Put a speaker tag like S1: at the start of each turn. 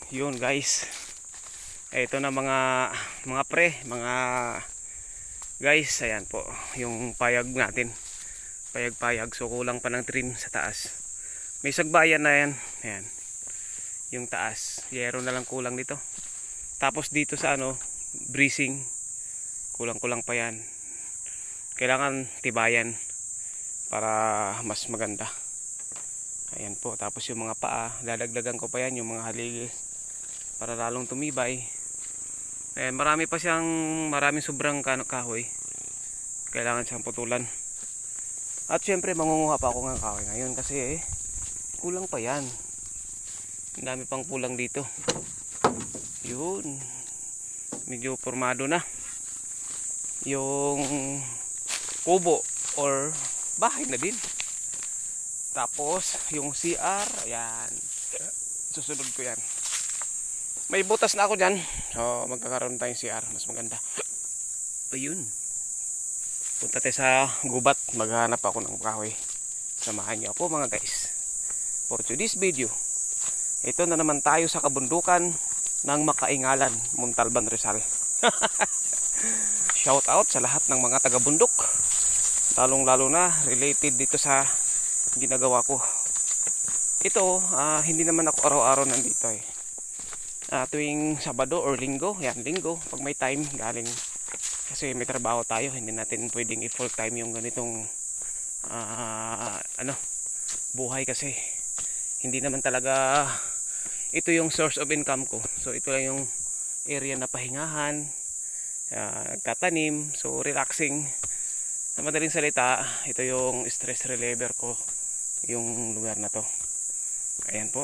S1: Yun guys, ito na mga pre, mga guys, ayan po yung payag natin, payag. So kulang pa ng trim sa taas. May sagbayan na yan, ayan yung taas, yero na lang kulang dito. Tapos dito sa bracing, kulang pa yan. Kailangan tibayan para mas maganda. Ayan po, tapos yung mga paa, dadagdagan ko pa yan, yung mga haligi para lalong tumibay. Ayan, maraming sobrang kahoy. Kailangan siyang putulan. At syempre mangunguha pa ako ng kahoy ngayon kasi kulang pa yan. Ang dami pang kulang dito. Yun, medyo formado na yung kubo or bahay na din. Tapos yung CR, ayan, susunod ko yan. May butas na ako dyan, so magkakaroon tayong CR, mas maganda. Ayun, punta tayo sa gubat, maghanap ako ng kahoy. Samahan niyo ako mga guys for today's video. Ito na naman tayo sa kabundukan ng Makaingalan, Montalban, Rizal. Shout out sa lahat ng mga taga-bundok, lalong lalo na related dito sa ginagawa ko. Ito, hindi naman ako araw-araw nandito eh. Tuwing Sabado or Linggo, yan Linggo, pag may time galing, kasi may trabaho tayo, hindi natin pwedeng i-full time yung ganitong buhay kasi hindi naman talaga ito yung source of income ko. So ito lang yung area na pahingahan, nagtatanim, so relaxing. Sa madaling salita, ito yung stress reliever ko, yung lugar na to. Ayan po.